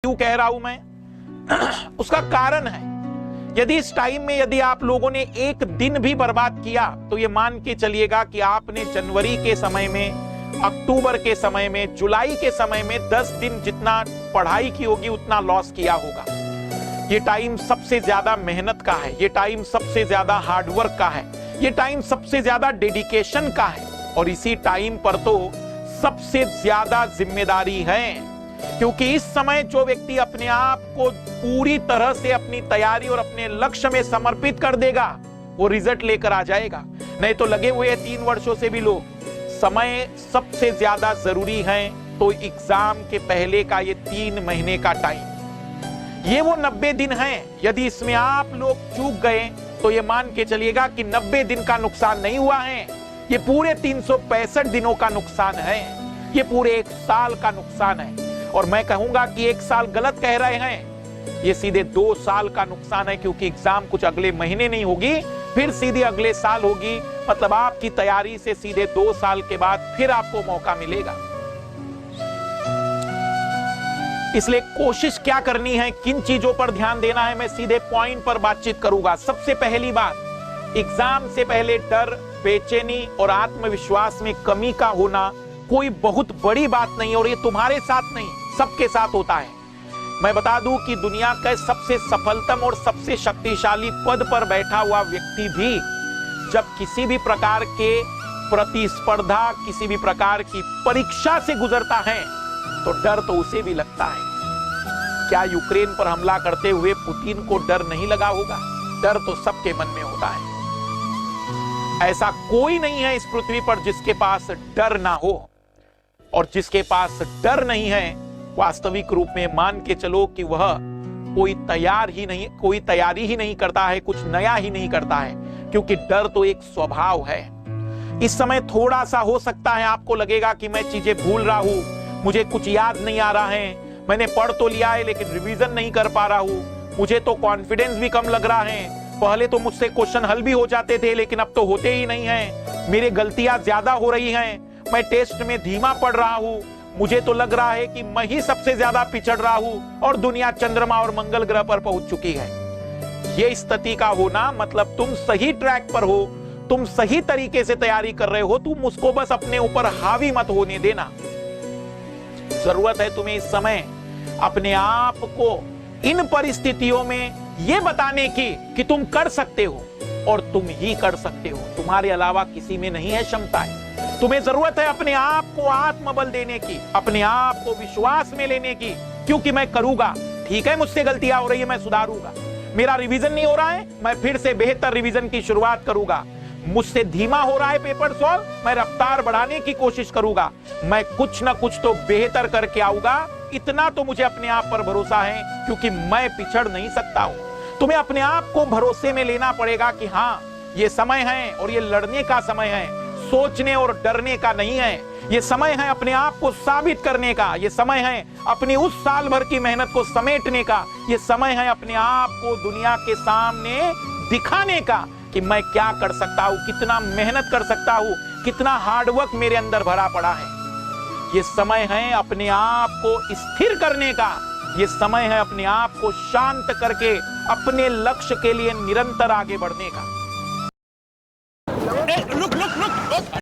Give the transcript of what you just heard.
क्यों कह रहा हूं मैं? उसका कारण है, यदि इस टाइम में यदि आप लोगों ने एक दिन भी बर्बाद किया तो ये मान के चलिएगा कि आपने जनवरी के समय में, अक्टूबर के समय में, जुलाई के समय में 10 दिन जितना पढ़ाई की होगी उतना लॉस किया होगा। ये टाइम सबसे ज्यादा मेहनत का है, ये टाइम सबसे ज्यादा हार्डवर्क का है, ये टाइम सबसे ज्यादा डेडिकेशन का है और इसी टाइम पर तो सबसे ज्यादा जिम्मेदारी है, क्योंकि इस समय जो व्यक्ति अपने आप को पूरी तरह से अपनी तैयारी और अपने लक्ष्य में समर्पित कर देगा वो रिजल्ट लेकर आ जाएगा। नहीं तो लगे हुए 3 वर्षों से भी लोग, समय सबसे ज्यादा जरूरी है तो एग्जाम के पहले का ये 3 महीने का टाइम, ये वो 90 दिन हैं। यदि इसमें आप लोग चूक गए तो ये मान के चलिएगा कि 90 दिन का नुकसान नहीं हुआ है, ये पूरे 365 दिनों का नुकसान है, ये पूरे 1 साल का नुकसान है। और मैं कहूंगा कि 1 साल गलत कह रहे हैं, ये सीधे 2 साल का नुकसान है, क्योंकि एग्जाम कुछ अगले महीने नहीं होगी, फिर सीधे अगले साल होगी। मतलब आपकी तैयारी से सीधे 2 साल के बाद फिर आपको मौका मिलेगा। इसलिए कोशिश क्या करनी है, किन चीजों पर ध्यान देना है, मैं सीधे पॉइंट पर बातचीत करूंगा। सबसे पहली बात, एग्जाम से पहले डर, बेचैनी और आत्मविश्वास में कमी का होना कोई बहुत बड़ी बात नहीं, और ये तुम्हारे साथ नहीं सबके साथ होता है। मैं बता दूं कि दुनिया का सबसे सफलतम और सबसे शक्तिशाली पद पर बैठा हुआ व्यक्ति भी जब किसी भी प्रकार के प्रतिस्पर्धा, किसी भी प्रकार की परीक्षा से गुजरता है तो डर तो उसे भी लगता है। क्या यूक्रेन पर हमला करते हुए पुतिन को डर नहीं लगा होगा? डर तो सबके मन में होता है। ऐसा कोई नहीं है इस पृथ्वी पर जिसके पास डर ना हो, और जिसके पास डर नहीं है वास्तविक रूप में मान के चलो कि वह कोई तैयारी ही नहीं करता है, कुछ नया ही नहीं करता है, क्योंकि डर तो एक स्वभाव है। इस समय थोड़ा सा हो सकता है आपको लगेगा कि मैं चीजें भूल रहा हूं, मुझे कुछ याद नहीं आ रहा है, मैंने पढ़ तो लिया है लेकिन रिवीजन नहीं कर पा रहा हूं, मुझे तो कॉन्फिडेंस भी कम लग रहा है, पहले तो मुझसे क्वेश्चन हल भी हो जाते थे लेकिन अब तो होते ही नहीं हैं, मेरी गलतियां ज्यादा हो रही हैं, मैं टेस्ट में धीमा पढ़ रहा हूं, मुझे तो लग रहा है कि मैं ही सबसे ज्यादा पिछड़ रहा हूं और दुनिया चंद्रमा और मंगल ग्रह पर पहुंच चुकी है। यह स्थिति का होना मतलब तुम सही ट्रैक पर हो, तुम सही तरीके से तैयारी कर रहे हो, तुम उसको बस अपने ऊपर हावी मत होने देना। जरूरत है तुम्हें इस समय अपने आप को इन परिस्थितियों में यह बताने की कि तुम कर सकते हो और तुम ही कर सकते हो, तुम्हारे अलावा किसी में नहीं है क्षमताएं। तुम्हें जरूरत है अपने आप को आत्मबल देने की, अपने आप को विश्वास में लेने की, क्योंकि मैं करूंगा, ठीक है मुझसे गलतियां हो रही है, मैं सुधारूंगा, मेरा रिवीजन नहीं हो रहा है, मैं फिर से बेहतर रिवीजन की शुरुआत करूंगा, मुझसे धीमा हो रहा है पेपर सॉल्व, मैं रफ्तार बढ़ाने की कोशिश करूंगा, मैं कुछ ना कुछ तो बेहतर करके आऊंगा। इतना तो मुझे अपने आप पर भरोसा है, क्योंकि मैं पिछड़ नहीं सकता हूं। तुम्हें अपने आप को भरोसे में लेना पड़ेगा कि हाँ ये समय है और ये लड़ने का समय है, सोचने और डरने का नहीं है। ये समय है अपने आप को साबित करने का, ये समय है अपनी उस साल भर की मेहनत को समेटने का, ये समय है अपने आप को दुनिया के सामने दिखाने का कि मैं क्या कर सकता हूं, कितना मेहनत कर सकता हूं, कितना हार्डवर्क मेरे अंदर भरा पड़ा है। ये समय है अपने आप को स्थिर करने का, ये समय है अपने आप को शांत करके अपने लक्ष्य के लिए निरंतर आगे बढ़ने का।